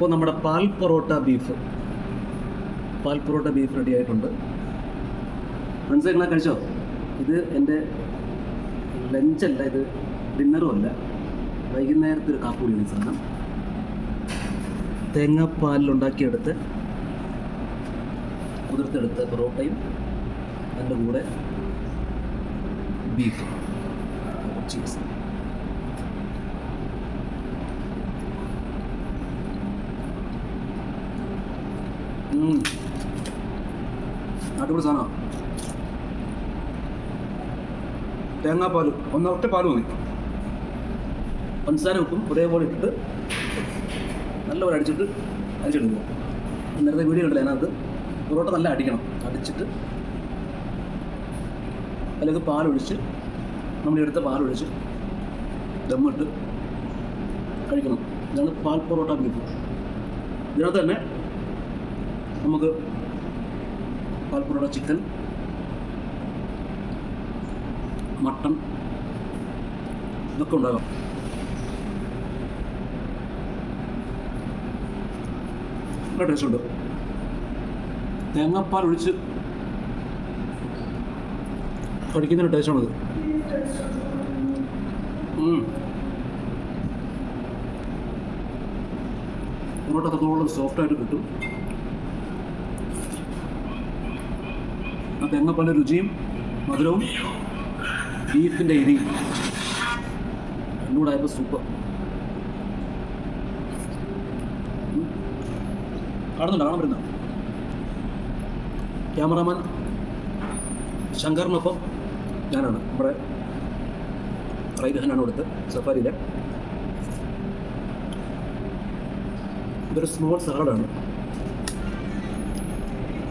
അപ്പോൾ നമ്മുടെ പാൽ പൊറോട്ട ബീഫ് റെഡി ആയിട്ടുണ്ട്. മനസ്സിലാക്കണ കഴിച്ചോ? ഇത് എൻ്റെ ലഞ്ചല്ല, ഇത് ഡിന്നറും അല്ല, വൈകുന്നേരത്തെ ഒരു കാപ്പുടിയാണ് ഈ സാധനം. തേങ്ങാപ്പാലിലുണ്ടാക്കിയെടുത്ത് കുതിർത്തെടുത്ത പൊറോട്ടയും അതിൻ്റെ കൂടെ ബീഫ് ചീസ്. അടിപൊളി സാധനമാണ്. തേങ്ങാപ്പാൽ ഒറ്റ പാൽ മതി, പഞ്ചസാര ഉപ്പും ഒരേപോലെ ഇട്ടിട്ട് നല്ലപോലെ അടിച്ചെടുക്കുക. നേരത്തെ വീഡിയോ കണ്ടില്ല, അതിനകത്ത് പൊറോട്ട നല്ല അടിച്ചിട്ട് അതിലേക്ക് പാലൊഴിച്ച്, നമ്മളെടുത്ത പാലൊഴിച്ച് ദമ്മിട്ട് കഴിക്കണം. ഇതാണ് പാൽ പൊറോട്ട ബീഫ്. ഇതിനകത്ത് തന്നെ നമുക്ക് പാൽ പൊറോട്ട ചിക്കൻ, മട്ടൺ ഇതൊക്കെ ഉണ്ടാകാം. നല്ല ടേസ്റ്റ് ഉണ്ട്. തേങ്ങാപ്പാൽ ഒഴിച്ച് കഴിക്കുന്നതിന് ടേസ്റ്റാണത്. പൊറോട്ട അത്രത്തോളം സോഫ്റ്റായിട്ട് കിട്ടും. ആ തേങ്ങാപ്പാലിൻ്റെ രുചിയും മധുരവും ബീഫിൻ്റെ എരിയും എന്നോട് ആയപ്പോൾ സൂപ്പർ. കാണാൻ പറ്റുന്ന ക്യാമറാമാൻ ശങ്കറിനൊപ്പം ഞാനാണ്. നമ്മുടെ റൈറ്റ് ഹാൻഡാണ് കൊടുത്ത് സഫാരിയിലെ. ഇതൊരു സ്മോൾ സലാഡാണ്.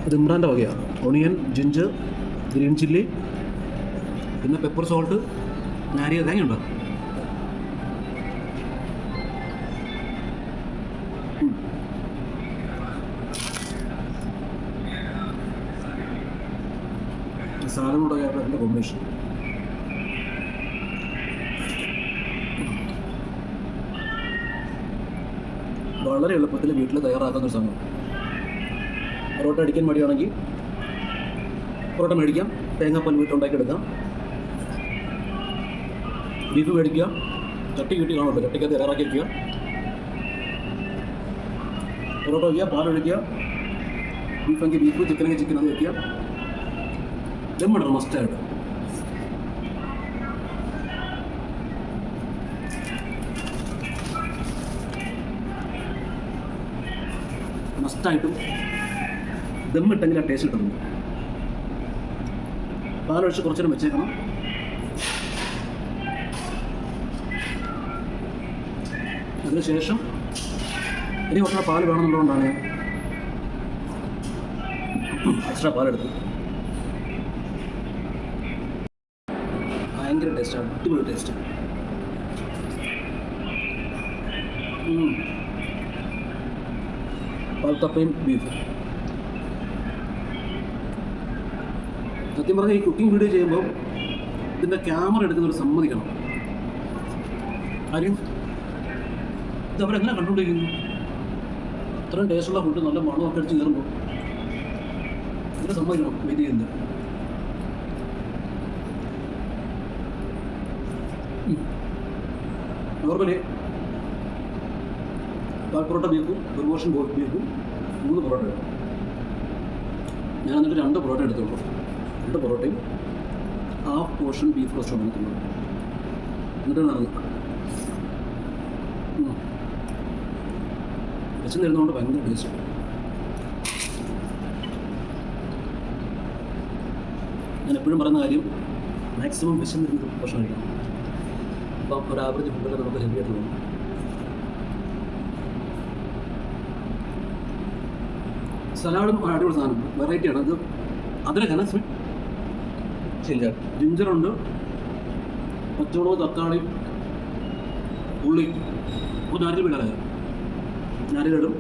ഇത് ഇമ്രാൻ്റെ വകയാണ്. ഒണിയൻ, ജിഞ്ചർ, ഗ്രീൻ ചില്ലി, പിന്നെ പെപ്പർ സോൾട്ട്, നാരിക തേങ്ങയുണ്ടോ? സാധനങ്ങളുടെ അതിൻ്റെ കോമ്പിനേഷൻ വളരെ എളുപ്പത്തിൽ വീട്ടിൽ തയ്യാറാക്കുന്ന ഒരു സാധനം. പൊറോട്ട അടിക്കാൻ മടിയാണെങ്കിൽ പൊറോട്ട മേടിക്കാം, തേങ്ങാപ്പാൽ വീട്ടിലുണ്ടാക്കിയെടുക്കാം. ബീഫ് മേടിക്കുക, ചട്ടി കിട്ടി കാണുമല്ലോ, ചട്ടിക്കകത്ത് തയ്യാറാക്കി വയ്ക്കുക, പൊറോട്ട വയ്ക്കുക, പാലൊഴിക്കുക, ബീഫെങ്കിൽ ബീഫ്, ചിക്കനെങ്കിൽ ചിക്കൻ അത് വയ്ക്കുക. ദമ്മിടണം മസ്റ്റായിട്ട്. മസ്റ്റായിട്ടും ദമ്മിട്ടെങ്കിൽ ആ ടേസ്റ്റ് കിട്ടുന്നു. പാലൊഴിച്ച് കുറച്ചു നേരം വെച്ചേക്കണം. അതിനുശേഷം ഇനി കുറച്ച് പാൽ വേണമെന്നുള്ളതുകൊണ്ടാണ് എക്സ്ട്രാ പാലെടുത്തത്. ഭയങ്കര ടേസ്റ്റാണ്, അടിപൊളി ടേസ്റ്റ്. പാൽത്തപ്പയും ബീഫ്. സത്യം പറഞ്ഞാൽ ഈ കുക്കിംഗ് വീഡിയോ ചെയ്യുമ്പോൾ ഇതിൻ്റെ ക്യാമറ എടുക്കുന്നവർ സമ്മതിക്കണം. കാര്യം ഇത് അവരെങ്ങനെ കണ്ടുകൊണ്ടിരിക്കുന്നു? ഇത്രയും ടേസ്റ്റുള്ള ഫുഡ് നല്ല മണമൊക്കെ അടിച്ച് കയറുമ്പോൾ ഇതിനെ സമ്മതിക്കണം വെയിറ്റ് ചെയ്യുന്നത്. നോർമലി പാൽ പൊറോട്ട ബീഫും ഒരു പോർഷൻ ബീഫും 3 പൊറോട്ട എടുക്കും. ഞാൻ എന്നിട്ട് 2 പൊറോട്ട എടുത്തുള്ളൂ. 2 പൊറോട്ടയും ഹാഫ് പോർഷൻ ബീഫ് റോസ്റ്റും എടുത്തുള്ളൂ. എന്നിട്ട് നടന്നു വെച്ച് തരുന്നതുകൊണ്ട് ഭയങ്കര ടേസ്റ്റ്. ഞാൻ എപ്പോഴും പറയുന്ന കാര്യം, മാക്സിമം വിശന്നിരുന്ന ഭക്ഷണം കഴിക്കണം. അപ്പം ഒരു ആവറേജ് ഫുഡ് തന്നെ നമുക്ക് ഹെവി ആയിട്ട് തോന്നും. സലാഡും അടിപൊളി സാധനം, വെറൈറ്റിയാണ്. അത് അതിനൊക്കെ സ്വീറ്റ് ജിഞ്ചറുണ്ട്, പച്ചമുളക്, തക്കാളി, ഉള്ളി, ഒരു നാരിൽ വീടാണ്, നാരിലിടും,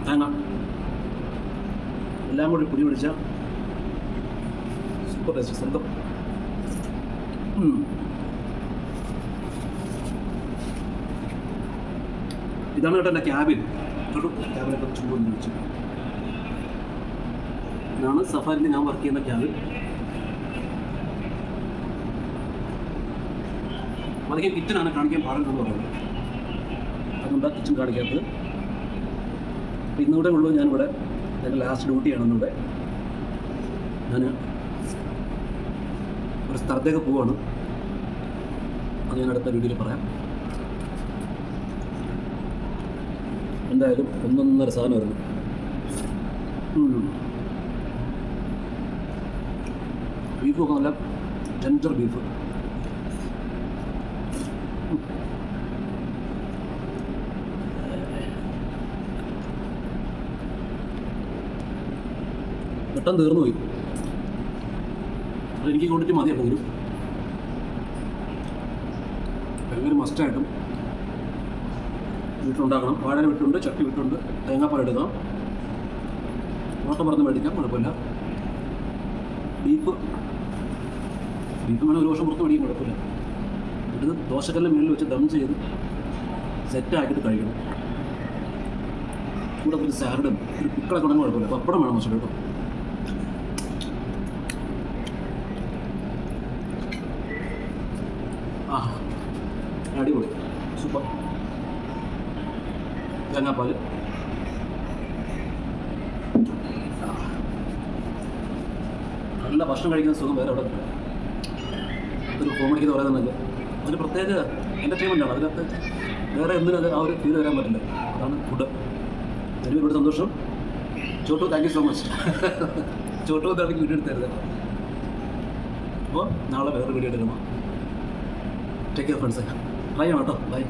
തേങ്ങ എല്ലാം കൂടി പൊടി പിടിച്ച സൂപ്പർ ടേസ്റ്റ്. സ്വന്തം ഇതാണ് കേട്ടോ എൻ്റെ ക്യാബിൻ. ക്യാബിനൊക്കെ ചൂട് വെച്ചു. ഇതാണ് സഫാരിയിൽ ഞാൻ വർക്ക് ചെയ്യുന്ന ക്യാബിൻ. അധികം കിച്ചനാണ് കാണിക്കാൻ പാടുള്ളതെന്ന് പറയുന്നത്. അതുകൊണ്ടാണ് കിച്ചൺ കാണിക്കാത്തത്. അപ്പോൾ ഇന്നിവിടെ ഉള്ളൂ. ഞാനിവിടെ എൻ്റെ ലാസ്റ്റ് ഡ്യൂട്ടിയാണ് ഇന്നിവിടെ. ഞാൻ ഒരു സ്ഥലത്തേക്ക് പോവാണ്. അത് ഞാൻ അടുത്ത വീഡിയോയിൽ പറയാം. എന്തായാലും ഒന്നൊന്നര സാധനമായിരുന്നു. ബീഫൊക്കെ നല്ല ടെൻഡർ ബീഫ്. പെട്ടെന്ന് തീർന്നു പോയി. എനിക്ക് ക്വാണ്ടിറ്റി മതിയാണെങ്കിലും ഭയങ്കര മസ്റ്റായിട്ടും വീട്ടിലുണ്ടാക്കണം. വാഴ വീട്ടുണ്ട്, ചട്ടി വീട്ടുണ്ട്, തേങ്ങാപ്പാൽ എടുക്കാം, ഓട്ടം പറഞ്ഞ് മേടിക്കാം, കുഴപ്പമില്ല. ബീഫ് വേണം ഒരു വർഷം പുറത്ത് മേടിക്കാൻ കുഴപ്പമില്ല. ഇത് ദോശക്കല്ലിൻ്റെ മേളിൽ വെച്ച് ദം ചെയ്ത് സെറ്റാക്കിയിട്ട് കഴിക്കണം. കൂടെ ഒരു സാലഡും ഒരു പിക്കളൊക്കെ ഉണ്ടെങ്കിൽ കുഴപ്പമില്ല. പപ്പടം വേണം മസാല കേട്ടോ. അടിപൊളി, സൂപ്പർ. തേങ്ങാപ്പാൽ നല്ല ഭക്ഷണം കഴിക്കുന്ന സുഖം വേറെ അവിടെ ഒരു കോമഡിക്ക് പറയുന്നത്. അതിന് പ്രത്യേക എൻ്റർടൈൻമെൻ്റാണ്. അതിനകത്ത് വേറെ ഒന്നിനും ആ ഒരു ഫീൽ വരാൻ പറ്റില്ല. അതാണ് ഫുഡ്. എനിക്ക് ഇവിടെ സന്തോഷം. Chhotu, thank you so much. Chhotu എന്താണെങ്കിൽ വീഡിയോ എടുത്തരുത്. അപ്പോൾ നാളെ വേറെ വീഡിയോ എടുക്കണം. Take care friends. ട്രൈ ചെയ്യണം കേട്ടോ. ബൈ.